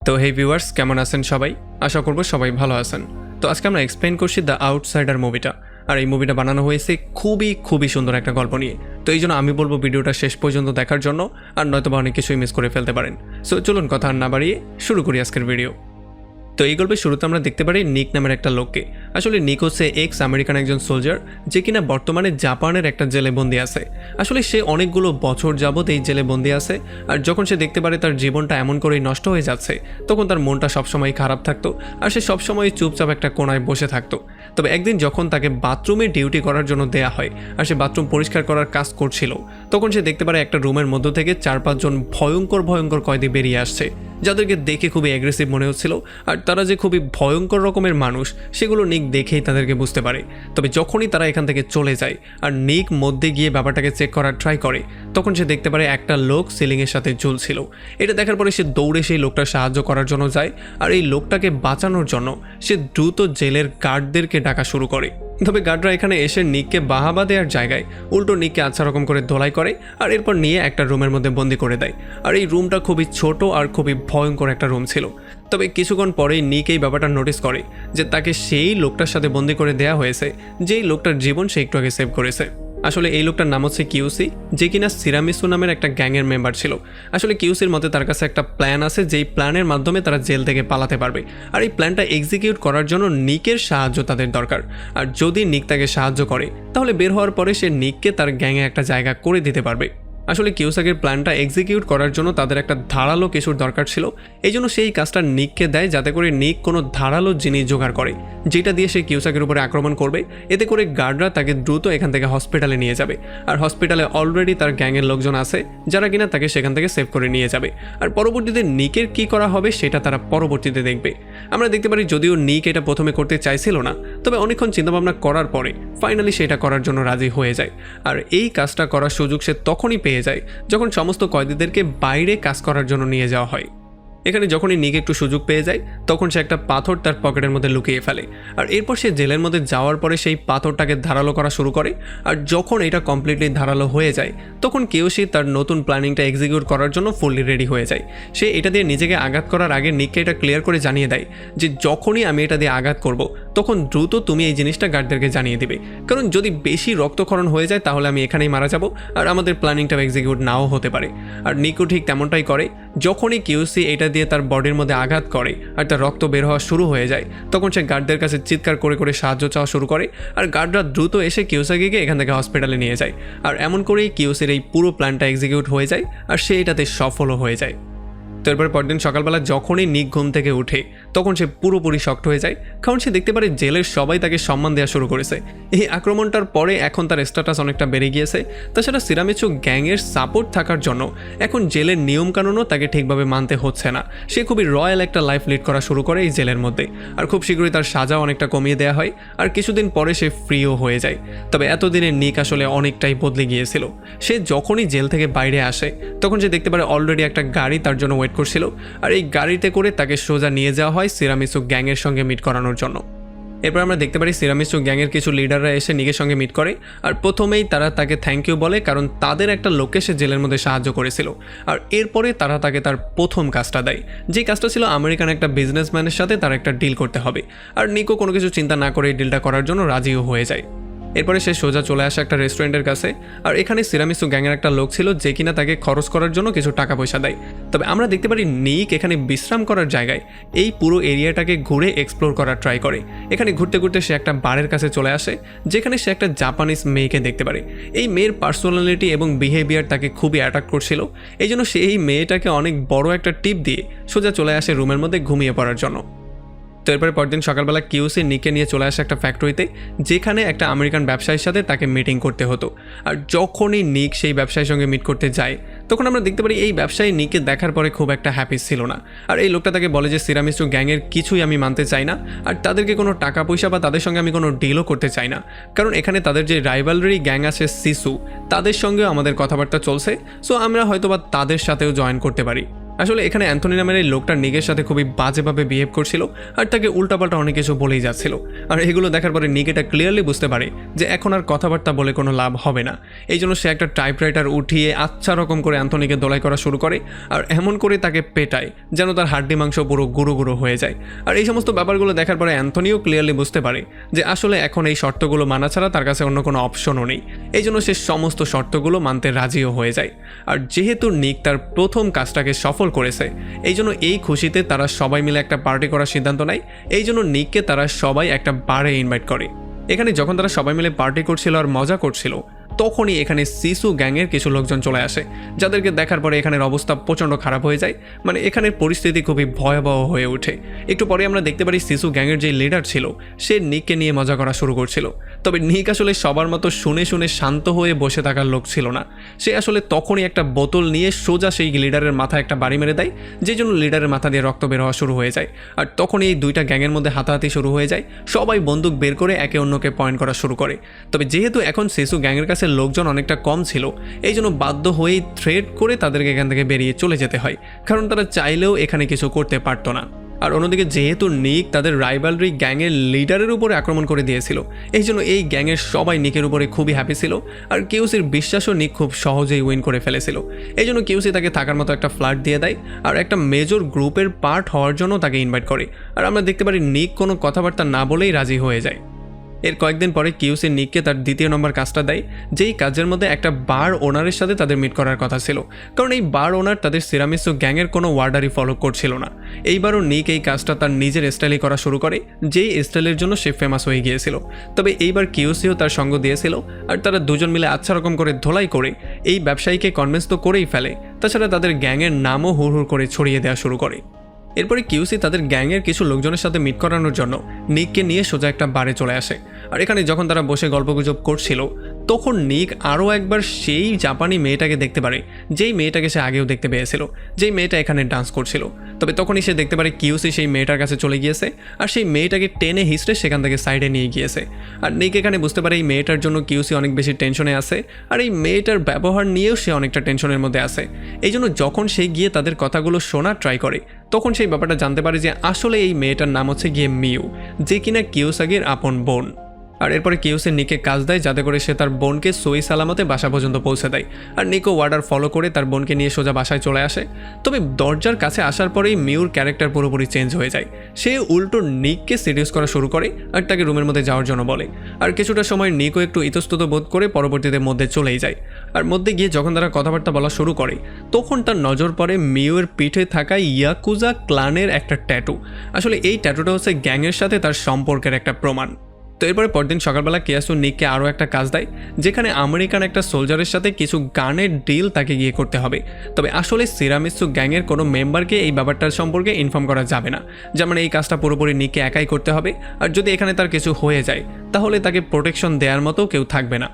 তো হে ভিউয়ার্স, কেমন আছেন সবাই? আশা করব সবাই ভালো আছেন। তো আজকে আমরা এক্সপ্লেইন করছি দ্য আউটসাইডার মুভিটা। আর এই মুভিটা বানানো হয়েছে খুবই সুন্দর একটা গল্প নিয়ে। তো এই জন্য আমি বলবো ভিডিওটা শেষ পর্যন্ত দেখার জন্য, আর নয়তো অনেক কিছুই মিস করে ফেলতে পারেন। সো চলুন কথা আর না বাড়িয়ে শুরু করি আজকের ভিডিও। তো এই গল্পের শুরুতে আমরা দেখতে পারি নিক নামের একটা লোককে। আসলে নিক হচ্ছে এক্স আমেরিকান একজন সোলজার, যে কিনা বর্তমানে জাপানের একটা জেলে বন্দি আছে। আসলে সে অনেকগুলো বছর যাবত এই জেলে বন্দি আছে। আর যখন সে দেখতে পারে তার জীবনটা এমন করেই নষ্ট হয়ে যাচ্ছে, তখন তার মনটা সবসময় খারাপ থাকতো, আর সে সবসময় চুপচাপ একটা কোনায় বসে থাকতো। তবে একদিন যখন তাকে বাথরুমে ডিউটি করার জন্য দেয়া হয়, আর সে বাথরুম পরিষ্কার করার কাজ করছিল, তখন সে দেখতে পারে একটা রুমের মধ্য থেকে 4-5 জন ভয়ঙ্কর কয়েদি বেরিয়ে আসছে, যাদেরকে দেখে খুবই অ্যাগ্রেসিভ মনে হচ্ছিল। আর তারা যে খুবই ভয়ঙ্কর রকমের মানুষ, সেগুলো নিক দেখেই তাদেরকে বুঝতে পারে। তবে যখনই তারা এখান থেকে চলে যায় আর নিক মধ্যে গিয়ে ব্যাপারটাকে চেক করার ট্রাই করে, তখন সে দেখতে পারে একটা লোক সিলিংয়ের সাথে ঝুলছিল। এটা দেখার পরে সে দৌড়ে সেই লোকটার সাহায্য করার জন্য যায়, আর এই লোকটাকে বাঁচানোর জন্য সে দ্রুত জেলের গার্ডদেরকে ডাকা শুরু করে। তবে গার্ডরা এখানে এসে নিককে বাহাবা দেওয়ার জায়গায় উল্টো নিককে আচ্ছা রকম করে ধোলাই করে, আর এরপর নিয়ে একটা রুমের মধ্যে বন্দি করে দেয়। আর এই রুমটা খুবই ছোট আর খুবই ভয়ঙ্কর একটা রুম ছিল। তবে কিছুক্ষণ পরেই নিক এই ব্যাপারটা নোটিস করে যে তাকে সেই লোকটার সাথে বন্দি করে দেওয়া হয়েছে, যেই লোকটার জীবন সে একটু আগে সেভ করেছে। আসলে এই লোকটার নাম হচ্ছে কিউসি, যে কিনা সিরামিসু নামের একটা গ্যাংয়ের মেম্বার ছিল। আসলে কিউসির মতে তার কাছে একটা প্ল্যান আছে, যেই প্ল্যানের মাধ্যমে তারা জেল থেকে পালাতে পারবে। আর এই প্ল্যানটা এক্সিকিউট করার জন্য নিকের সাহায্য তাদের দরকার। আর যদি নিক তাকে সাহায্য করে, তাহলে বের হওয়ার পরে সে নিককে তার গ্যাংয়ে একটা জায়গা করে দিতে পারবে। আসলে কিউসাকের প্ল্যানটা এক্সিকিউট করার জন্য তাদের একটা ধারালো কিছুর দরকার ছিল। এই জন্য সেই কাজটা নিককে দেয়, যাতে করে নিক কোনো ধারালো জিনিস জোগাড় করে, যেটা দিয়ে সে কিউসাকের উপরে আক্রমণ করবে। এতে করে গার্ডরা তাকে দ্রুত এখান থেকে হসপিটালে নিয়ে যাবে। আর হসপিটালে অলরেডি তার গ্যাংয়ের লোকজন আছে, যারা কিনা তাকে সেখান থেকে সেভ করে নিয়ে যাবে। আর পরবর্তীতে নিকের কি করা হবে সেটা তারা পরবর্তীতে দেখবে। আমরা দেখতে পারি যদিও নিক এটা প্রথমে করতে চাইছিল না, তবে অনেকক্ষণ চিন্তাভাবনা করার পরে ফাইনালি সেটা করার জন্য রাজি হয়ে যায়। আর এই কাজটা করার সুযোগ সে তখনই পেয়ে যায় যখন সমস্ত কয়েদিদেরকে বাইরে কাজ করার জন্য নিয়ে যাওয়া হয়। এখানে যখনই নিক একটু সুযোগ পেয়ে যায়, তখন সে একটা পাথর তার পকেটের মধ্যে লুকিয়ে ফেলে। আর এরপর সে জেলের মধ্যে যাওয়ার পরে সেই পাথরটাকে ধারালো করা শুরু করে। আর যখন এটা কমপ্লিটলি ধারালো হয়ে যায়, তখন কিউসি তার নতুন প্ল্যানিংটা এক্সিকিউট করার জন্য ফুললি রেডি হয়ে যায়। সে এটা দিয়ে নিজেকে আঘাত করার আগে নিককে এটা ক্লিয়ার করে জানিয়ে দেয় যে যখনই আমি এটা দিয়ে আঘাত করব, তখন দ্রুত তুমি এই জিনিসটা গার্ডদেরকে জানিয়ে দিবে, কারণ যদি বেশি রক্তক্ষরণ হয়ে যায় তাহলে আমি এখানেই মারা যাব, আর আমাদের প্ল্যানিংটা এক্সিকিউট নাও হতে পারে। আর নিকও ঠিক তেমনটাই করে। যখনই কিউসি এটা দিয়ে তার বডির মধ্যে আঘাত করে আর তার রক্ত বের হওয়া শুরু হয়ে যায়, তখন সে গার্ডদের কাছে চিৎকার করে সাহায্য চাওয়া শুরু করে। আর গার্ডরা দ্রুত এসে কিউসাকিকে এখান থেকে হসপিটালে নিয়ে যায়। আর এমন করেই কিউসির এই পুরো প্ল্যানটা এক্সিকিউট হয়ে যায়, আর সে এটাতে সফলও হয়ে যায়। তো এরপর পরদিন সকালবেলা যখনই নিক ঘুম থেকে উঠে, তখন সে পুরোপুরি শক্ট হয়ে যায়, কারণ সে দেখতে পারে জেলের সবাই তাকে সম্মান দেওয়া শুরু করেছে। এই আক্রমণটার পরে এখন তার স্ট্যাটাস অনেকটা বেড়ে গিয়েছে। তাছাড়া সিরামিচু গ্যাংয়ের সাপোর্ট থাকার জন্য এখন জেলের নিয়মকানুনও তাকে ঠিকভাবে মানতে হচ্ছে না। সে খুবই রয়্যাল একটা লাইফ লিড করা শুরু করে এই জেলের মধ্যে। আর খুব শীঘ্রই তার সাজাও অনেকটা কমিয়ে দেওয়া হয়, আর কিছুদিন পরে সে ফ্রিও হয়ে যায়। তবে এতদিনে নিক আসলে অনেকটাই বদলে গিয়েছিল। সে যখনই জেল থেকে বাইরে আসে, তখন সে দেখতে পারে অলরেডি একটা গাড়ি তার জন্য করছিল। আর এই গাড়িতে করে তাকে সোজা নিয়ে যাওয়া হয় সিরামিসু গ্যাংয়ের সঙ্গে মিট করানোর জন্য। এরপর আমরা দেখতে পারি সিরামিসু গ্যাংয়ের কিছু লিডাররা এসে নিকের সঙ্গে মিট করে। আর প্রথমেই তারা তাকে থ্যাংক ইউ বলে, কারণ তাদের একটা লোককে সে জেলের মধ্যে সাহায্য করেছিল। আর এরপরে তারা তাকে তার প্রথম কাজটা দেয়, যে কাজটা ছিল আমেরিকান একটা বিজনেসম্যানের সাথে তার একটা ডিল করতে হবে। আর নিকো কোনো কিছু চিন্তা না করে এই ডিলটা করার জন্য রাজিও হয়ে যায়। এরপরে সে সোজা চলে আসে একটা রেস্টুরেন্টের কাছে। আর এখানে সিরামিসু গ্যাংয়ের একটা লোক ছিল, যে কিনা তাকে খরচ করার জন্য কিছু টাকা পয়সা দেয়। তবে আমরা দেখতে পারি নিক এখানে বিশ্রাম করার জায়গায় এই পুরো এরিয়াটাকে ঘুরে এক্সপ্লোর করার ট্রাই করে। এখানে ঘুরতে সে একটা বারের কাছে চলে আসে, যেখানে সে একটা জাপানিজ মেয়েকে দেখতে পারে। এই মেয়ের পার্সোনালিটি এবং বিহেভিয়ার তাকে খুবই অ্যাট্রাক্ট করছিল। এই জন্য সে এই মেয়েটাকে অনেক বড় একটা টিপ দিয়ে সোজা চলে আসে রুমের মধ্যে ঘুমিয়ে পড়ার জন্য। তো এরপরে পরদিন সকালবেলা কিউসি নিকে নিয়ে চলে আসে একটা ফ্যাক্টরিতে, যেখানে একটা আমেরিকান ব্যবসায়ীর সাথে তাকে মিটিং করতে হতো। আর যখনই নিক সেই ব্যবসায়ীর সঙ্গে মিট করতে যায়, তখন আমরা দেখতে পারি এই ব্যবসায়ী নিককে দেখার পরে খুব একটা হ্যাপি ছিল না। আর এই লোকটা তাকে বলে যে সিরামিসু গ্যাংয়ের কিছুই আমি মানতে চাই না, আর তাদেরকে কোনো টাকা পয়সা বা তাদের সঙ্গে আমি কোনো ডিলও করতে চাই না, কারণ এখানে তাদের যে রাইভালরি গ্যাং আছে সিসু, তাদের সঙ্গেও আমাদের কথাবার্তা চলছে। সো আমরা হয়তোবা তাদের সাথেও জয়েন করতে পারি। আসলে এখানে অ্যান্থনি নামের এই লোকটা নিকের সাথে খুবই বাজেভাবে বিহেভ করছিল আর তাকে উল্টাপাল্টা অনেক কিছু বলেই যাচ্ছিল। আর এগুলো দেখার পরে নিক এটা ক্লিয়ারলি বুঝতে পারে যে এখন আর কথাবার্তা বলে কোনো লাভ হবে না। এই জন্য সে একটা টাইপরাইটার উঠিয়ে আচ্ছা রকম করে অ্যান্থনিকে দোলাই করা শুরু করে আর এমন করে তাকে পেটায় যেন তার হাড্ডি মাংস পুরো গুঁড়ো গুঁড়ো হয়ে যায়। আর এই সমস্ত ব্যাপারগুলো দেখার পরে অ্যান্থনিও ক্লিয়ারলি বুঝতে পারে যে আসলে এখন এই শর্তগুলো মানা ছাড়া তার কাছে অন্য কোনো অপশনও নেই। এই জন্য সে সমস্ত শর্তগুলো মানতে রাজিও হয়ে যায়। আর যেহেতু নিক তার প্রথম কাজটাকে সফল করেছে এই জন্য এই খুশিতে তারা সবাই মিলে একটা পার্টি করার সিদ্ধান্ত নেয়। এই জন্য নিককে তারা সবাই একটা বারে ইনভাইট করে। এখানে যখন তারা সবাই মিলে পার্টি করছিল আর মজা করছিল তখনই এখানে সিসু গ্যাংয়ের কিছু লোকজন চলে আসে, যাদেরকে দেখার পরে এখানের অবস্থা প্রচণ্ড খারাপ হয়ে যায়। মানে এখানের পরিস্থিতি খুবই ভয়াবহ হয়ে ওঠে। একটু পরে আমরা দেখতে পারি সিসু গ্যাংয়ের যে লিডার ছিল সে নিককে নিয়ে মজা করা শুরু করছিল। তবে নিক আসলে সবার মতো শুনে শুনে শান্ত হয়ে বসে থাকার লোক ছিল না। সে আসলে তখনই একটা বোতল নিয়ে সোজা সেই লিডারের মাথায় একটা বাড়ি মেরে দেয়, যে জন্য লিডারের মাথা দিয়ে রক্ত বের হওয়া শুরু হয়ে যায়। আর তখনই এই দুইটা গ্যাংয়ের মধ্যে হাতাহাতি শুরু হয়ে যায়। সবাই বন্দুক বের করে একে অন্যকে পয়েন্ট করা শুরু করে। তবে যেহেতু এখন সিসু গ্যাংয়ের কাছে লোকজন অনেকটা কম ছিল এই জন্য বাধ্য হয়েই থ্রেট করে তাদেরকে এখান থেকে বেরিয়ে চলে যেতে হয়, কারণ তারা চাইলেও এখানে কিছু করতে পারতো না। আর অন্যদিকে যেহেতু নিক তাদের রাইভালরি গ্যাংয়ের লিডারের উপরে আক্রমণ করে দিয়েছিল এই জন্য এই গ্যাংয়ের সবাই নিকের উপরে খুবই হ্যাপি ছিল। আর কিউসির বিশ্বাসও নিক খুব সহজেই উইন করে ফেলেছিল। এই জন্য কিউসি তাকে থাকার মতো একটা ফ্ল্যাট দিয়ে দেয় আর একটা মেজর গ্রুপের পার্ট হওয়ার জন্য তাকে ইনভাইট করে। আর আমরা দেখতে পারি নিক কোনো কথাবার্তা না বলেই রাজি হয়ে যায়। এর কয়েকদিন পরে কিউসি নিককে তার দ্বিতীয় নম্বর কাজটা দেয়, যেই কাজের মধ্যে একটা বার ওনারের সাথে তাদের মিট করার কথা ছিল, কারণ এই বার ওনার তাদের সিরামিসু গ্যাংয়ের কোনো ওয়ার্ডারই ফলো করছিল না। এইবারও নিক এই কাজটা তার নিজের স্টাইলে করা শুরু করে, যেই স্টাইলের জন্য সে ফেমাস হয়ে গিয়েছিল। তবে এইবার কিউসিও তার সঙ্গ দিয়েছিল আর তারা দুজন মিলে আচ্ছা রকম করে ধোলাই করে এই ব্যবসায়ীকে কনভিন্স তো করেই ফেলে, তাছাড়া তাদের গ্যাংয়ের নামও হুড় হুড় করে ছড়িয়ে দেওয়া শুরু করে। এরপরে কিউসি তাদের গ্যাংয়ের কিছু লোকজনের সাথে মিট করানোর জন্য নিককে নিয়ে সোজা একটা বারে চলে আসে। আর এখানে যখন তারা বসে গল্পগুজব করছিল তখন নিক আরও একবার সেই জাপানি মেয়েটাকে দেখতে পারে, যেই মেয়েটাকে সে আগেও দেখতে পেয়েছিল, যেই মেয়েটা এখানে ডান্স করছিল। তবে তখনই সে দেখতে পারে কিউসি সেই মেয়েটার কাছে চলে গিয়েছে আর সেই মেয়েটাকে টেনে হিস্ট্রে সেখান থেকে সাইডে নিয়ে গিয়েছে। আর নিক এখানে বুঝতে পারে এই মেয়েটার জন্য কিউসি অনেক বেশি টেনশনে আছে আর এই মেয়েটার ব্যবহার নিয়েও সে অনেকটা টেনশনের মধ্যে আছে। এই জন্য যখন সে গিয়ে তাদের কথাগুলো শোনার ট্রাই করে তখন সেই ব্যাপারটা জানতে পারে যে আসলে এই মেয়েটার নাম হচ্ছে গিয়ে মিউ, যে কিনা কিউসাগির আপন বোন। আর এরপরে কিউসি নিকে কাজ দেয় যাতে করে সে তার বোনকে সই সালামতে বাসা পর্যন্ত পৌঁছে দেয়। আর নিকো ওয়ার্ডার ফলো করে তার বোনকে নিয়ে সোজা বাসায় চলে আসে। তবে দরজার কাছে আসার পরেই মিউর ক্যারেক্টার পুরোপুরি চেঞ্জ হয়ে যায়। সে উল্টো নিককে সিরিয়াস করা শুরু করে আর তাকে রুমের মধ্যে যাওয়ার জন্য বলে। আর কিছুটা সময় নিকো একটু ইতস্তত বোধ করে পরবর্তীতে মধ্যে চলেই যায়। আর মধ্যে গিয়ে যখন তারা কথাবার্তা বলা শুরু করে তখন তার নজর পড়ে মিউয়ের পিঠে থাকা ইয়াকুজা ক্লানের একটা ট্যাটু। আসলে এই ট্যাটুটা হচ্ছে গ্যাংয়ের সাথে তার সম্পর্কের একটা প্রমাণ। তো এরপরে পরদিন সকালবেলা কিয়াসু নিককে আরও একটা কাজ দেয়, যেখানে আমেরিকান একটা সোলজারের সাথে কিছু গানের ডিল তাকে গিয়ে করতে হবে। তবে আসলে সিরামিসু গ্যাংয়ের কোনো মেম্বারকে এই ব্যাপারটার সম্পর্কে ইনফর্ম করা যাবে না, যেমন এই কাজটা পুরোপুরি নিককে একাই করতে হবে। আর যদি এখানে তার কিছু হয়ে যায় তাহলে তাকে প্রোটেকশন দেওয়ার মতো কেউ থাকবে না।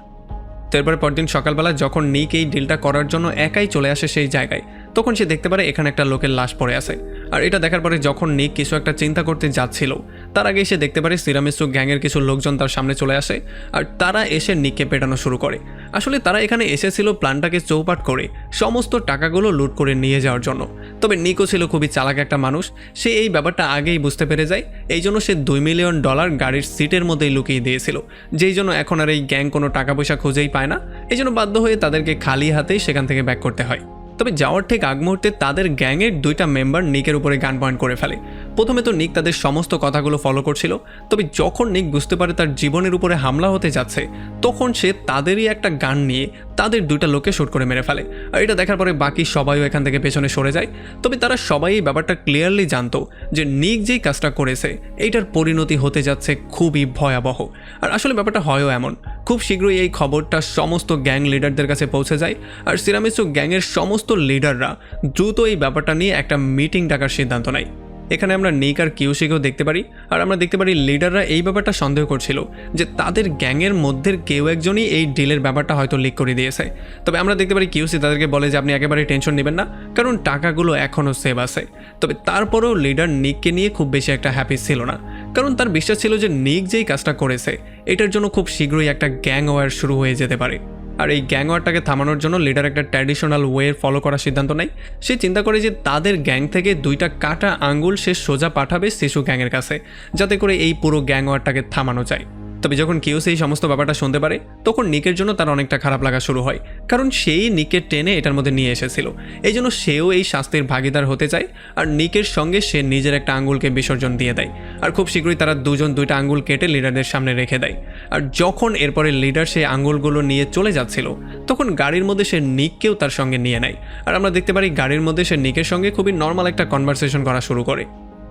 তো এরপরে পরদিন সকালবেলা যখন নিক এই ডিলটা করার জন্য একাই চলে আসে সেই জায়গায় তখন সে দেখতে পারে এখানে একটা লোকের লাশ পড়ে আছে। আর এটা দেখার পরে যখন নিক কিছু একটা চিন্তা করতে যাচ্ছিল তার আগে সে দেখতে পারে সিরামিসু গ্যাংয়ের কিছু লোকজন তার সামনে চলে আসে আর তারা এসে নিককে পেটানো শুরু করে। আসলে তারা এখানে এসেছিল প্ল্যানটাকে চৌপাট করে সমস্ত টাকাগুলো লুট করে নিয়ে যাওয়ার জন্য। তবে নিকও ছিল খুবই চালাক একটা মানুষ, সে এই ব্যাপারটা আগেই বুঝতে পেরে যায়। এই জন্য সে $2 মিলিয়ন গাড়ির সিটের মধ্যেই লুকিয়ে দিয়েছিল, যেই জন্য এখন আর এই গ্যাং কোনো টাকা পয়সা খুঁজেই পায় না। এই জন্য বাধ্য হয়ে তাদেরকে খালি হাতেই সেখান থেকে ব্যাক করতে হয়। তবে যাওয়ার ঠিক আগ মুহূর্তে তাদের গ্যাংয়ের 2টা মেম্বার নিকের উপরে গান পয়েন্ট করে ফেলে। প্রথমে তো নিক তাদের সমস্ত কথাগুলো ফলো করছিল, তবে যখন নিক বুঝতে পারে তার জীবনের উপরে হামলা হতে যাচ্ছে তখন সে তাদেরই একটা গান নিয়ে তাদের 2টা লোককে শ্যুট করে মেরে ফেলে। আর এটা দেখার পরে বাকি সবাইও এখান থেকে পেছনে সরে যায়। তবে তারা সবাই এই ব্যাপারটা ক্লিয়ারলি জানতো যে নিক যেই কাজটা করেছে এইটার পরিণতি হতে যাচ্ছে খুবই ভয়াবহ। আর আসলে ব্যাপারটা হয়ও এমন, খুব শীঘ্রই এই খবরটা সমস্ত গ্যাং লিডারদের কাছে পৌঁছে যায়। আর সিরামিসু গ্যাংয়ের সমস্ত লিডাররা দ্রুত এই ব্যাপারটা নিয়ে একটা মিটিং ডাকার সিদ্ধান্ত নেয়। এখানে আমরা নিক আর কিউসিকেও দেখতে পারি। আর আমরা দেখতে পারি লিডাররা এই ব্যাপারটা সন্দেহ করছিল যে তাদের গ্যাংয়ের মধ্যে কেউ একজনই এই ডিলের ব্যাপারটা হয়তো লিক করে দিয়েছে। তবে আমরা দেখতে পারি কিউসি তাদেরকে বলে যে আপনি একেবারে টেনশন নেবেন না, কারণ টাকাগুলো এখনও সেভ আছে। তবে তারপরেও লিডার নিককে নিয়ে খুব বেশি একটা হ্যাপি ছিল না, কারণ তার বিশ্বাস ছিল যে নিক যেই কাজটা করেছে এটার জন্য খুব শীঘ্রই একটা গ্যাং ওয়ার শুরু হয়ে যেতে পারে। আর এই গ্যাং ওয়ারটাকে থামানোর জন্য লিডার একটা ট্র্যাডিশনাল ওয়ে ফলো করার সিদ্ধান্ত নেয়। সে চিন্তা করে যে তাদের গ্যাং থেকে 2টা কাটা আঙ্গুল সে সোজা পাঠাবে শিশু গ্যাংয়ের কাছে, যাতে করে এই পুরো গ্যাং ওয়ারটাকে থামানো যায়। তবে যখন কিউসি এই সমস্ত ব্যাপারটা শুনতে পারে, তখন নিকের জন্য তার অনেকটা খারাপ লাগা শুরু হয়, কারণ সেই নিকের টেনে এটার মধ্যে নিয়ে এসেছিল। এই জন্য সেও এই শাস্তির ভাগিদার হতে চায়, আর নিকের সঙ্গে সে নিজের একটা আঙ্গুলকে বিসর্জন দিয়ে দেয়। আর খুব শীঘ্রই তারা দুজন 2টা আঙ্গুল কেটে লিডারদের সামনে রেখে দেয়। আর যখন এরপরে লিডার সেই আঙ্গুলগুলো নিয়ে চলে যাচ্ছিল, তখন গাড়ির মধ্যে সে নিককেও তার সঙ্গে নিয়ে নেয়। আর আমরা দেখতে পারি গাড়ির মধ্যে সে নিকের সঙ্গে খুবই নর্মাল একটা কনভারসেশন করা শুরু করে।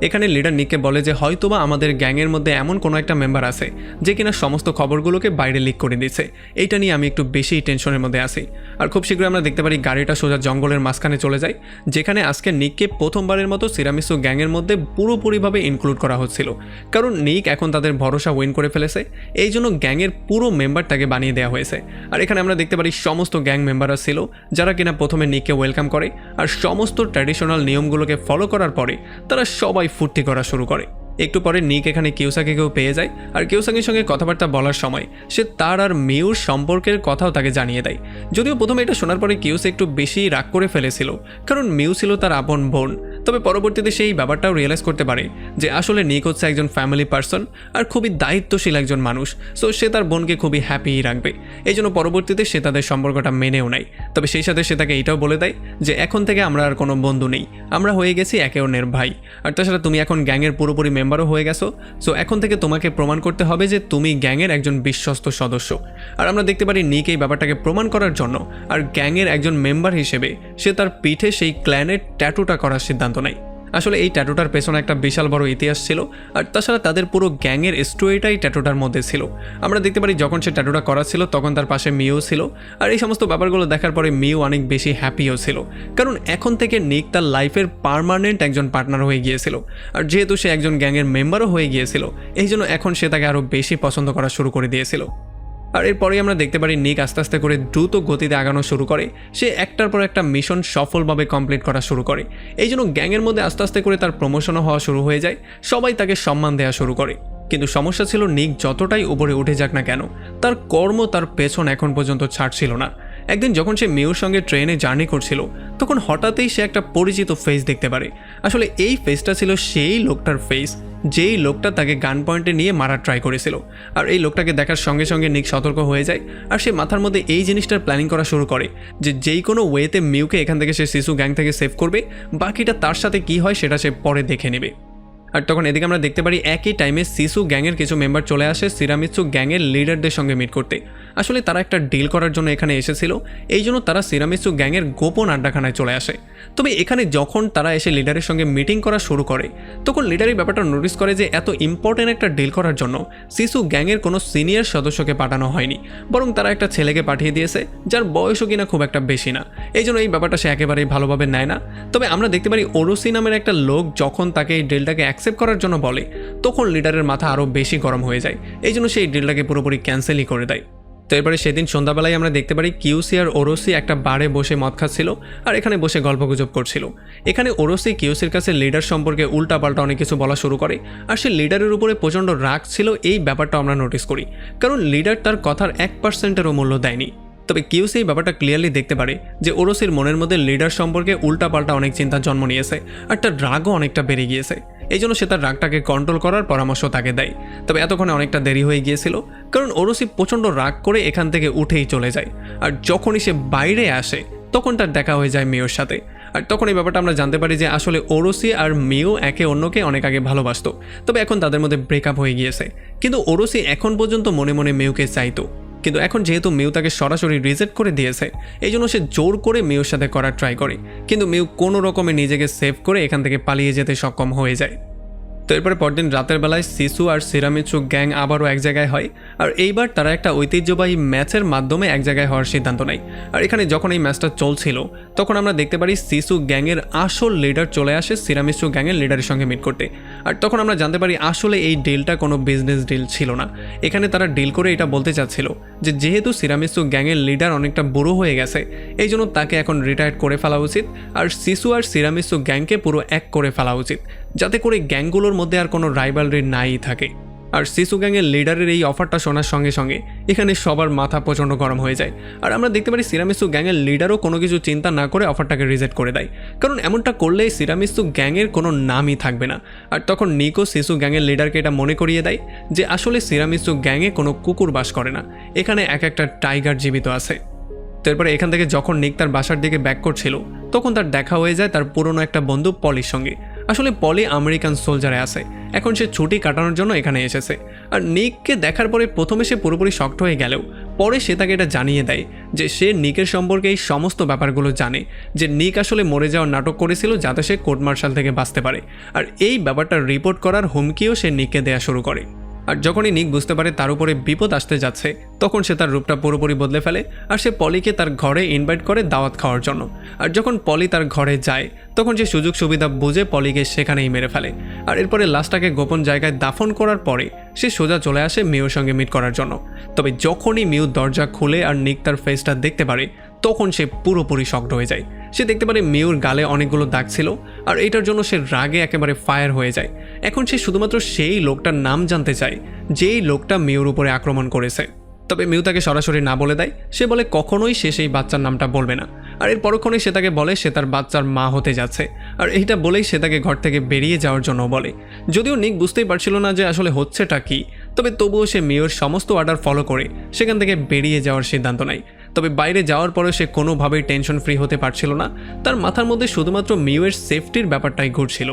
এখানে লিডার নিককে বলে যে হয়তোবা আমাদের গ্যাংয়ের মধ্যে এমন কোনো একটা মেম্বার আছে যে কিনা সমস্ত খবরগুলোকে বাইরে লিক করে দিচ্ছে। এইটা নিয়ে আমি একটু বেশি টেনশনের মধ্যে আছি। আর খুব শীঘ্রই আমরা দেখতে পারি গাড়িটা সোজা জঙ্গলের মাঝখানে চলে যায়, যেখানে আজকে নিককে প্রথমবারের মতো সিরামিসু গ্যাংয়ের মধ্যে পুরোপুরিভাবে ইনক্লুড করা হচ্ছিল। কারণ নিক এখন তাদের ভরসা উইন করে ফেলেছে, এই জন্য গ্যাংয়ের পুরো মেম্বারটাকে বানিয়ে দেওয়া হয়েছে। আর এখানে আমরা দেখতে পারি সমস্ত গ্যাং মেম্বাররা ছিল যারা কিনা প্রথমে নিককে ওয়েলকাম করে, আর সমস্ত ট্র্যাডিশনাল নিয়মগুলোকে ফলো করার পরে তারা সবাই ফুর্তি করা শুরু করে। একটু পরে নিক এখানে কিউসাকিকেও পেয়ে যায়, আর কিউসাকির সঙ্গে কথাবার্তা বলার সময় সে তার আর মিউর সম্পর্কের কথাও তাকে জানিয়ে দেয়। যদিও প্রথমে এটা শোনার পরে কিউসা একটু বেশি রাগ করে ফেলেছিল, কারণ মিউ ছিল তার আপন বোন। তবে পরবর্তীতে সেই ব্যাপারটাও রিয়েলাইজ করতে পারে যে আসলে নিক হচ্ছে একজন ফ্যামিলি পার্সন আর খুবই দায়িত্বশীল একজন মানুষ, সো সে তার বোনকে খুবই হ্যাপি রাখবে। এই জন্য পরবর্তীতে সে তাদের সম্পর্কটা মেনেও নেয়। তবে সেই সাথে সে তাকে এটাও বলে দেয় যে এখন থেকে আমরা আর কোনো বন্ধু নেই, আমরা হয়ে গেছি একে অন্যের ভাই। আর তাছাড়া তুমি এখন গ্যাংয়ের পুরোপুরি মেম্বারও হয়ে গেছো, সো এখন থেকে তোমাকে প্রমাণ করতে হবে যে তুমি গ্যাংয়ের একজন বিশ্বস্ত সদস্য। আর আমরা দেখতে পারি নিক এই ব্যাপারটাকে প্রমাণ করার জন্য আর গ্যাংয়ের একজন মেম্বার হিসেবে সে তার পিঠে সেই ক্ল্যানের ট্যাটুটা করার সিদ্ধান্ত নেয়। আসলে এই ট্যাটুটার পেছনে একটা বিশাল বড় ইতিহাস ছিল, আর তাছাড়া তাদের পুরো গ্যাংয়ের স্টোরিটাই ট্যাটুটার মধ্যে ছিল। আমরা দেখতে পারি যখন সে ট্যাটুটা করা ছিল তখন তার পাশে মিউ ছিল, আর এই সমস্ত ব্যাপারগুলো দেখার পরে মিউ অনেক বেশি হ্যাপিও ছিল, কারণ এখন থেকে নিক তার লাইফের পার্মানেন্ট একজন পার্টনার হয়ে গিয়েছিল। আর যেহেতু সে একজন গ্যাংয়ের মেম্বারও হয়ে গিয়েছিল, এই জন্য এখন সে তাকে আরও বেশি পছন্দ করা শুরু করে দিয়েছিল। আর এরপরেই আমরা দেখতে পারি নিক আস্তে আস্তে করে দ্রুত গতিতে আগানো শুরু করে। সে একটার পর একটা মিশন সফলভাবে কমপ্লিট করা শুরু করে। এই জন্য গ্যাংয়ের মধ্যে আস্তে আস্তে করে তার প্রমোশনও হওয়া শুরু হয়ে যায়, সবাই তাকে সম্মান দেওয়া শুরু করে। কিন্তু সমস্যা ছিল নিক যতটাই উপরে উঠে যাক না কেন, তার কর্ম তার পেছন এখন পর্যন্ত ছাড়ছিল না। একদিন যখন সে মিউর সঙ্গে ট্রেনে জার্নি করছিল, তখন হঠাৎই সে একটা পরিচিত ফেস দেখতে পারে। আসলে এই ফেসটা ছিল সেই লোকটার ফেস যেই লোকটা তাকে গান পয়েন্টে নিয়ে মারার ট্রাই করেছিল। আর এই লোকটাকে দেখার সঙ্গে সঙ্গে নিক সতর্ক হয়ে যায়, আর সে মাথার মধ্যে এই জিনিসটার প্ল্যানিং করা শুরু করে যে যেই কোনো ওয়েতে মিউকে এখান থেকে সে শিশু গ্যাং থেকে সেভ করবে, বাকিটা তার সাথে কি হয় সেটা সে পরে দেখে নেবে। আর তখন এদিকে আমরা দেখতে পারি একই টাইমে শিশু গ্যাংয়ের কিছু মেম্বার চলে আসে সিরামিৎসু গ্যাংয়ের লিডারদের সঙ্গে মিট করতে। আসলে তারা একটা ডিল করার জন্য এখানে এসেছিল, এই জন্য তারা সিরামিৎসু গ্যাংয়ের গোপন আড্ডাখানায় চলে আসে। তবে এখানে যখন তারা এসে লিডারের সঙ্গে মিটিং করা শুরু করে, তখন লিডারই ব্যাপারটা নোটিস করে যে এত ইম্পর্টেন্ট একটা ডিল করার জন্য শিশু গ্যাংয়ের কোনো সিনিয়র সদস্যকে পাঠানো হয়নি, বরং তারা একটা ছেলেকে পাঠিয়ে দিয়েছে যার বয়সও কিনা খুব একটা বেশি না। এই জন্য এই ব্যাপারটা সে একেবারেই ভালোভাবে নেয় না। তবে আমরা দেখতে পারি ওরুসি নামের একটা লোক যখন তাকে এই ডিলটাকে অ্যাকসেপ্ট করার জন্য বলে, তখন লিডারের মাথা আরও বেশি গরম হয়ে যায়। এই জন্য সেই ডিলটাকে পুরোপুরি ক্যান্সেলই করে দেয়। তো এরপরে সেদিন সন্ধ্যাবেলায় আমরা দেখতে পারি কিউসি আর ওরসি একটা বারে বসে মদ খাচ্ছিল, আর এখানে বসে গল্পগুজব করছিল। এখানে ওরসি কিউসির কাছে লিডার সম্পর্কে উল্টাপাল্টা অনেক কিছু বলা শুরু করে, আর সে লিডারের উপরে প্রচণ্ড রাগ ছিল। এই ব্যাপারটা আমরা নোটিস করি, কারণ লিডার তার কথার 1%-এরও মূল্য দেয়নি। তবে কিউসি এই ব্যাপারটা ক্লিয়ারলি দেখতে পারে যে ওরসির মনের মধ্যে লিডার সম্পর্কে উল্টাপাল্টা অনেক চিন্তা জন্ম নিয়েছে, আর তার রাগও অনেকটা বেড়ে গিয়েছে। এই জন্য সে তার রাগটাকে কন্ট্রোল করার পরামর্শ তাকে দেয়। তবে এতক্ষণে অনেকটা দেরি হয়ে গিয়েছিল, কারণ ওরসি প্রচণ্ড রাগ করে এখান থেকে উঠেই চলে যায়। আর যখনই সে বাইরে আসে, তখন তার দেখা হয়ে যায় মিউর সাথে। আর তখন এই ব্যাপারটা আমরা জানতে পারি যে আসলে ওরসি আর মিউ একে অন্যকে অনেক আগে ভালোবাসতো, তবে এখন তাদের মধ্যে ব্রেকআপ হয়ে গিয়েছে। কিন্তু ওরসি এখন পর্যন্ত মনে মনে মিউকে চাইতো, কিন্তু এখন যেহেতু মিউ তাকে সরাসরি রিজেক্ট করে দিয়েছে, এই জন্য সে জোর করে মিউর সাথে করার ট্রাই করে। কিন্তু মিউ কোনো রকমে নিজেকে সেভ করে এখান থেকে পালিয়ে যেতে সক্ষম হয়ে যায়। তো এরপরে পরদিন রাতের বেলায় শিশু আর সিরামিৎসু গ্যাং আবারও এক জায়গায় হয়, আর এইবার তারা একটা ঐতিহ্যবাহী ম্যাচের মাধ্যমে এক জায়গায় হওয়ার সিদ্ধান্ত নেয়। আর এখানে যখন এই ম্যাচটা চলছিল, তখন আমরা দেখতে পারি শিশু গ্যাংয়ের আসল লিডার চলে আসে সিরামিৎসু গ্যাংয়ের লিডারের সঙ্গে মিট করতে। আর তখন আমরা জানতে পারি আসলে এই ডিলটা কোনো বিজনেস ডিল ছিল না। এখানে তারা ডিল করে এটা বলতে চাচ্ছিল যে যেহেতু সিরামিৎসু গ্যাংয়ের লিডার অনেকটা বুড়ো হয়ে গেছে, এই জন্য তাকে এখন রিটায়ার করে ফেলা উচিত, আর শিশু আর সিরামিৎসু গ্যাংকে পুরো এক করে ফেলা উচিত, যাতে করে গ্যাংগুলোর মধ্যে আর কোনো রাইভালরি নাই থাকে। আর সিসু গ্যাংয়ের লিডারের এই অফারটা শোনার সঙ্গে সঙ্গে এখানে সবার মাথা প্রচণ্ড গরম হয়ে যায়। আর আমরা দেখতে পারি সিরামিসু গ্যাংয়ের লিডারও কোনো কিছু চিন্তা না করে অফারটাকে রিজেক্ট করে দেয়, কারণ এমনটা করলে সিরামিসু গ্যাংয়ের কোনো নামই থাকবে না। আর তখন নিকো সিসু গ্যাংয়ের লিডারকে এটা মনে করিয়ে দেয় যে আসলে সিরামিসু গ্যাংয়ে কোনো কুকুর বাস করে না, এখানে এক একটা টাইগার জীবিত আছে। তারপরে এখান থেকে যখন নিক তার বাসার দিকে ব্যাক করছিল তখন তার দেখা হয়ে যায় তার পুরনো একটা বন্ধু পলির সঙ্গে। আসলে পলি আমেরিকান সোলজারে আছে, এখন সে ছুটি কাটানোর জন্য এখানে এসেছে। আর নিককে দেখার পরে প্রথমে সে পুরোপুরি শক্ট হয়ে গেলেও পরে সে তাকে এটা জানিয়ে দেয় যে সে নিকের সম্পর্কে এই সমস্ত ব্যাপারগুলো জানে, যে নিক আসলে মরে যাওয়ার নাটক করেছিল যাতে সে কোর্ট মার্শাল থেকে বাঁচতে পারে। আর এই ব্যাপারটা রিপোর্ট করার হুমকিও সে নিককে দেয়া শুরু করে। আর যখনই নিক বুঝতে পারে তার উপরে বিপদ আসতে যাচ্ছে তখন সে তার রূপটা পুরোপুরি বদলে ফেলে আর সে পলিকে তার ঘরে ইনভাইট করে দাওয়াত খাওয়ার জন্য। আর যখন পলি তার ঘরে যায় তখন সে সুযোগ সুবিধা বুঝে পলিকে সেখানেই মেরে ফেলে। আর এরপরে লাশটাকে গোপন জায়গায় দাফন করার পরে সে সোজা চলে আসে মিউর সঙ্গে মিট করার জন্য। তবে যখনই মিউ দরজা খুলে আর নিক তার ফেসটা দেখতে পারে তখন সে পুরোপুরি শকড হয়ে যায়। সে দেখতে পারে মিউর গালে অনেকগুলো দাগ ছিল আর এটার জন্য সে রাগে একেবারে ফায়ার হয়ে যায়। এখন সে শুধুমাত্র সেই লোকটার নাম জানতে চায় যেই লোকটা মিউর উপরে আক্রমণ করেছে। তবে মিউ তাকে সরাসরি না বলে দেয়, সে বলে কখনোই সে সেই বাচ্চার নামটা বলবে না। আর এর পরক্ষণে সে তাকে বলে সে তার বাচ্চার মা হতে যাচ্ছে, আর এইটা বলেই সে তাকে ঘর থেকে বেরিয়ে যাওয়ার জন্য বলে। যদিও নিক বুঝতেই পারছিল না যে আসলে হচ্ছেটা কি, তবে তবুও সে মিউর সমস্ত অর্ডার ফলো করে সেখান থেকে বেরিয়ে যাওয়ার সিদ্ধান্ত নেয়। তবে বাইরে যাওয়ার পরে সে কোনোভাবেই টেনশন ফ্রি হতে পারছিল না, তার মাথার মধ্যে শুধুমাত্র মিউয়ের সেফটির ব্যাপারটাই ঘুরছিল।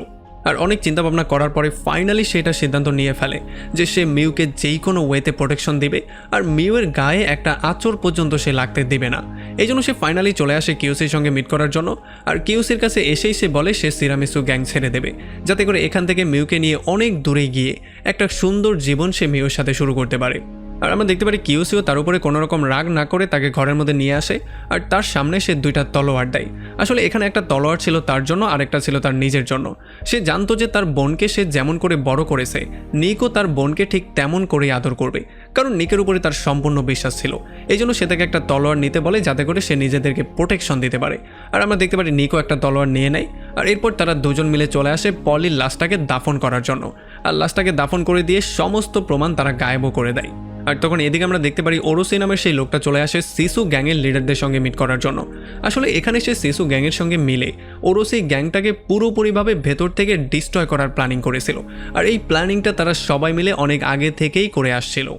আর অনেক চিন্তাভাবনা করার পরে ফাইনালি সেটা সিদ্ধান্ত নিয়ে ফেলে যে সে মিউকে যেই কোনো ওয়েতে প্রোটেকশন দিবে আর মিউয়ের গায়ে একটা আঁচড় পর্যন্ত সে লাগতে দেবে না। এই জন্য সে ফাইনালি চলে আসে কিউসির সঙ্গে মিট করার জন্য। আর কিউসির কাছে এসেই সে বলে সে সিরামিসু গ্যাং ছেড়ে দেবে, যাতে করে এখান থেকে মিউকে নিয়ে অনেক দূরে গিয়ে একটা সুন্দর জীবন সে মিউর সাথে শুরু করতে পারে। আর আমরা দেখতে পারি কিউসিও তার উপরে কোনো রকম রাগ না করে তাকে ঘরের মধ্যে নিয়ে আসে আর তার সামনে সে দুইটা তলোয়ার দেয়। আসলে এখানে একটা তলোয়ার ছিল তার জন্য আর একটা ছিল তার নিজের জন্য। সে জানতো যে তার বোনকে সে যেমন করে বড় করেছে নিকও তার বোনকে ঠিক তেমন করেই আদর করবে, কারণ নিকের উপরে তার সম্পূর্ণ বিশ্বাস ছিল। এই জন্য সে তাকে একটা তলোয়ার নিতে বলে যাতে করে সে নিজেদেরকে প্রোটেকশন দিতে পারে। আর আমরা দেখতে পারি নিকও একটা তলোয়ার নিয়ে নেয় আর এরপর তারা দুজন মিলে চলে আসে পলির লাশটাকে দাফন করার জন্য। আর লাশটাকে দাফন করে দিয়ে সমস্ত প্রমাণ তারা গায়েবও করে দেয়। আর তখন এদিকে আমরা দেখতে পারি ওরোসি নামের সেই লোকটা চলে আসে সিসু গ্যাংয়ের লিডারদের সঙ্গে মিট করার জন্য। আসলে এখানে সে সিসু গ্যাংয়ের সঙ্গে মিলে ওরোসি গ্যাংটাকে পুরোপুরিভাবে ভেতর থেকে ডিস্ট্রয় করার প্ল্যানিং করেছিল। আর এই প্ল্যানিংটা তারা সবাই মিলে অনেক আগে থেকেই করে আসছিল।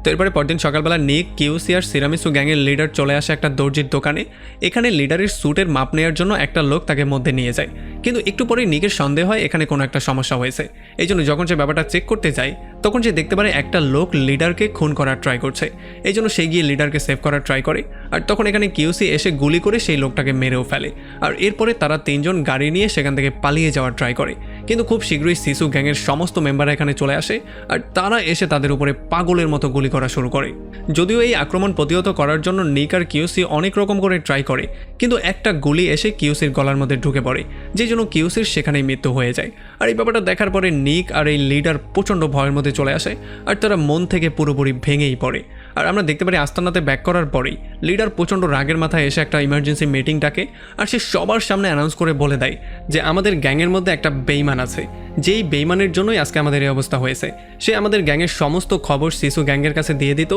তো এরপরে পরদিন সকালবেলা নিক, কিউসি আর সিরামিসু গ্যাংয়ের লিডার চলে আসে একটা দর্জির দোকানে। এখানে লিডারের স্যুটের মাপ নেওয়ার জন্য একটা লোক তাকে মধ্যে নিয়ে যায়, কিন্তু একটু পরেই নিকের সন্দেহ হয় এখানে কোনো একটা সমস্যা হয়েছে। এই জন্য যখন সে ব্যাপারটা চেক করতে যায় তখন সে দেখতে পারে একটা লোক লিডারকে খুন করার ট্রাই করছে। এই জন্য সে গিয়ে লিডারকে সেভ করার ট্রাই করে। আর তখন এখানে কিউসি এসে গুলি করে সেই লোকটাকে মেরেও ফেলে। আর এরপরে তারা তিনজন গাড়ি নিয়ে সেখান থেকে পালিয়ে যাওয়ার ট্রাই করে, কিন্তু খুব শীঘ্রই সিসু গ্যাংয়ের সমস্ত মেম্বাররা এখানে চলে আসে আর তারা এসে তাদের উপরে পাগলের মতো গুলি করা শুরু করে। যদিও এই আক্রমণ প্রতিহত করার জন্য নিক আর কিউসি অনেক রকম করে ট্রাই করে, কিন্তু একটা গুলি এসে কিউসির গলার মধ্যে ঢুকে পড়ে, যে জন্য কিউসির সেখানেই মৃত্যু হয়ে যায়। আর এই ব্যাপারটা দেখার পরে নিক আর এই লিডার প্রচণ্ড ভয়ের মধ্যে চলে আসে আর তারা মন থেকে পুরোপুরি ভেঙেই পড়ে। আর আমরা দেখতে পারি আস্তানাতে ব্যাক করার পরেই লিডার প্রচণ্ড রাগের মাথায় এসে একটা ইমার্জেন্সি মিটিং ডাকে আর সে সবার সামনে অ্যানাউন্স করে বলে দেয় যে আমাদের গ্যাংয়ের মধ্যে একটা বেইমান আছে, যেই বেইমানের জন্যই আজকে আমাদের এই অবস্থা হয়েছে। সে আমাদের গ্যাংয়ের সমস্ত খবর সিসু গ্যাংয়ের কাছে দিয়ে দিত,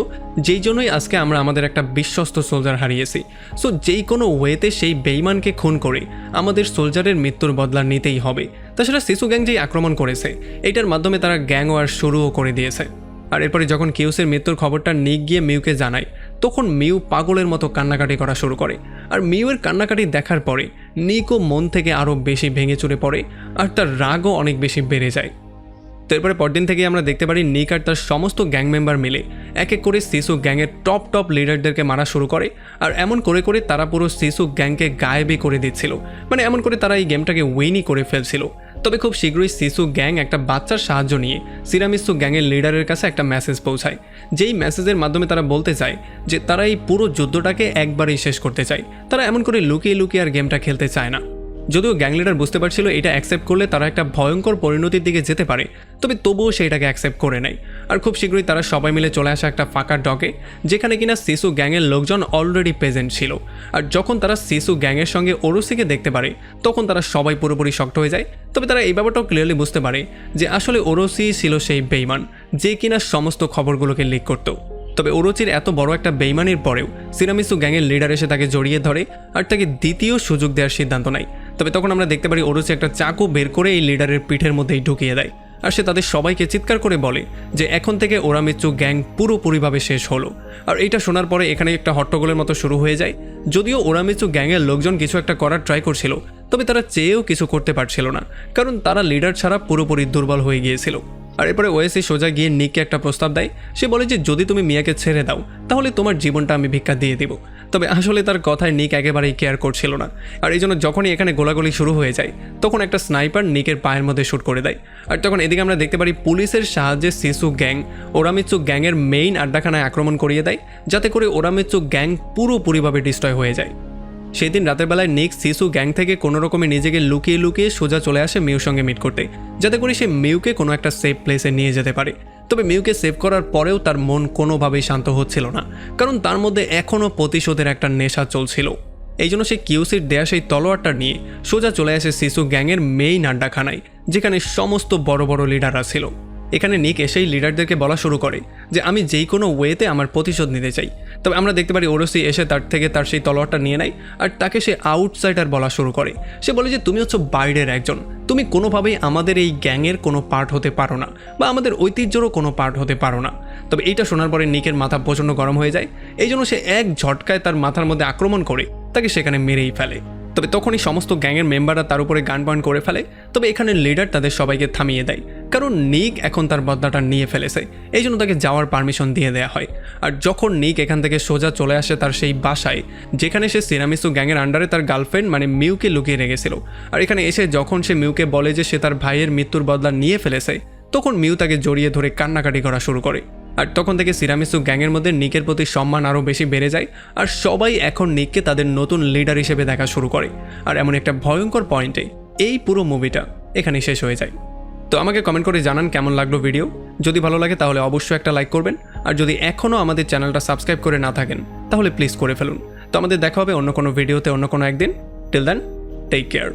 যেই জন্যই আজকে আমরা আমাদের একটা বিশ্বস্ত সোলজার হারিয়েছি। সো যেই কোনো ওয়েতে সেই বেইমানকে খুন করে আমাদের সোলজারের মৃত্যুর বদলা নিতেই হবে। তাছাড়া সিসু গ্যাং যেই আক্রমণ করেছে এটার মাধ্যমে তারা গ্যাং ওয়ার শুরুও করে দিয়েছে। আর এরপরে যখন কিউসের মৃত্যুর খবরটা নিক গিয়ে মিউকে জানায় তখন মিউ পাগলের মতো কান্নাকাটি করা শুরু করে। আর মিউয়ের কান্নাকাটি দেখার পরে নিকও মন থেকে আরও বেশি ভেঙে চুরে পড়ে আর তার রাগও অনেক বেশি বেড়ে যায়। তো এরপরে পরদিন থেকে আমরা দেখতে পারি নিক আর তার সমস্ত গ্যাং মেম্বার মিলে এক এক করে সিসু গ্যাংয়ের টপ লিডারদেরকে মারা শুরু করে। আর এমন করে করে তারা পুরো সিসু গ্যাংকে গায়েবই করে দিচ্ছিল, মানে এমন করে তারা এই গেমটাকে উইনই করে ফেলছিল। তবে খুব শীঘ্রই সিসু গ্যাং একটা বাচ্চার সাহায্য নিয়ে সিরামিসু গ্যাংয়ের লিডারের কাছে একটা মেসেজ পৌঁছায়, যেই মেসেজের মাধ্যমে তারা বলতে চায় যে তারা এই পুরো যুদ্ধটাকে একবারেই শেষ করতে চায়। তারা এমন করে লুকিয়ে লুকিয়ে আর গেমটা খেলতে চায় না। যদিও গ্যাং লিডার বুঝতে পারছিল এটা অ্যাকসেপ্ট করলে তারা একটা ভয়ঙ্কর পরিণতির দিকে যেতে পারে, তবে তবুও সে এটাকে অ্যাকসেপ্ট করে নেয়। আর খুব শীঘ্রই তারা সবাই মিলে চলে আসে একটা ফাঁকা ডকে, যেখানে কিনা সিসু গ্যাংয়ের লোকজন অলরেডি প্রেজেন্ট ছিল। আর যখন তারা সিসু গ্যাংয়ের সঙ্গে ওরসিকে দেখতে পারে তখন তারা সবাই পুরোপুরি শক্ট হয়ে যায়। তবে তারা এই ব্যাপারটাও ক্লিয়ারলি বুঝতে পারে যে আসলে ওরসি ছিল সেই বেইমান যে কিনা সমস্ত খবরগুলোকে লিক করত। তবে ওরোচির এত বড় একটা বেইমানির পরেও সিরামিসু গ্যাংয়ের লিডার এসে তাকে জড়িয়ে ধরে আর তাকে দ্বিতীয় সুযোগ দেওয়ার সিদ্ধান্ত নেয়। তবে তখন আমরা দেখতে পারি ওরোচি একটা চাকু বের করে এই লিডারের পিঠের মধ্যেই ঢুকিয়ে দেয়। আর সে তাদের সবাইকে চিৎকার করে বলে যে এখন থেকে ওরামিচু গ্যাং পুরোপুরিভাবে শেষ হলো। আর এইটা শোনার পরে এখানে একটা হট্টগোলের মতো শুরু হয়ে যায়। যদিও ওরামিচু গ্যাংয়ের লোকজন কিছু একটা করার ট্রাই করছিল, তবে তারা চেয়েও কিছু করতে পারছিল না, কারণ তারা লিডার ছাড়া পুরোপুরি দুর্বল হয়ে গিয়েছিল। আর এরপরে ওয়েসি সোজা গিয়ে নিককে একটা প্রস্তাব দেয়। সে বলে যে যদি তুমি মিয়াকে ছেড়ে দাও তাহলে তোমার জীবনটা আমি ভিক্ষা দিয়ে দিব। তবে আসলে তার কথায় নিক একেবারেই কেয়ার করছিল না। আর এই জন্য যখনই এখানে গোলাগুলি শুরু হয়ে যায় তখন একটা স্নাইপার নিকের পায়ের মধ্যে শুট করে দেয়। আর তখন এদিকে আমরা দেখতে পারি পুলিশের সাহায্যে সিসু গ্যাং ওরামিচু গ্যাংয়ের মেইন আড্ডাখানায় আক্রমণ করিয়ে দেয়, যাতে করে ওরামিচু গ্যাং পুরোপুরিভাবে ডিস্ট্রয় হয়ে যায়। সেই দিন রাতের বেলায় নিক সিসু গ্যাং থেকে কোনো রকমে নিজেকে লুকিয়ে লুকিয়ে সোজা চলে আসে মিউর সঙ্গে মিট করতে, যাতে করে সে মিউকে কোনো একটা সেফ প্লেসে নিয়ে যেতে পারে। তবে মিউকে সেভ করার পরেও তার মন কোনোভাবেই শান্ত হচ্ছিল না, কারণ তার মধ্যে এখনও প্রতিশোধের একটা নেশা চলছিল। এই জন্য সে কিউসির দেয়া সেই তলোয়ারটা নিয়ে সোজা চলে আসে সিসু গ্যাংয়ের মেইন আড্ডাখানায়, যেখানে সমস্ত বড় বড় লিডাররা ছিল। এখানে নিক এসেই লিডারদেরকে বলা শুরু করে যে আমি যেই কোনো ওয়েতে আমার প্রতিশোধ নিতে চাই। তবে আমরা দেখতে পারি ওরসি এসে তার থেকে তার সেই তলোয়ারটা নিয়ে নেয় আর তাকে সে আউটসাইডার বলা শুরু করে। সে বলে যে তুমি হচ্ছে বাইরের একজন, তুমি কোনোভাবেই আমাদের এই গ্যাংয়ের কোনো পার্ট হতে পারো না বা আমাদের ঐতিহ্যেরও কোনো পার্ট হতে পারো না। তবে এইটা শোনার পরে নিকের মাথা প্রচণ্ড গরম হয়ে যায়। এই জন্য সে এক ঝটকায় তার মাথার মধ্যে আক্রমণ করে তাকে সেখানে মেরেই ফেলে। তবে তখনই সমস্ত গ্যাংয়ের মেম্বাররা তার উপরে গান পয়েন্ট করে ফেলে। তবে এখানে লিডার তাদের সবাইকে থামিয়ে দেয়, কারণ নিক এখন তার বদলাটা নিয়ে ফেলেছে, এই জন্য তাকে যাওয়ার পারমিশন দিয়ে দেওয়া হয়। আর যখন নিক এখান থেকে সোজা চলে আসে তার সেই বাসায়, যেখানে সে সিরামিসু গ্যাংয়ের আন্ডারে তার গার্লফ্রেন্ড মানে মিউকে লুকিয়ে রেখেছিল, আর এখানে এসে যখন সে মিউকে বলে যে সে তার ভাইয়ের মৃত্যুর বদলা নিয়ে ফেলেছে, তখন মিউ তাকে জড়িয়ে ধরে কান্নাকাটি করা শুরু করে। আর তখন থেকে সিরামিসু গ্যাংয়ের মধ্যে নিকের প্রতি সম্মান আরও বেশি বেড়ে যায়। আর সবাই এখন নিককে তাদের নতুন লিডার হিসেবে দেখা শুরু করে। আর এমন একটা ভয়ঙ্কর পয়েন্টে এই পুরো মুভিটা এখানেই শেষ হয়ে যায়। তো আমাকে কমেন্ট করে জানান কেমন লাগলো ভিডিও। যদি ভালো লাগে তাহলে অবশ্যই একটা লাইক করবেন, আর যদি এখনও আমাদের চ্যানেলটা সাবস্ক্রাইব করে না থাকেন তাহলে প্লিজ করে ফেলুন। তো আমাদের দেখা হবে অন্য কোনো ভিডিওতে অন্য কোনো একদিন। Till then, take care.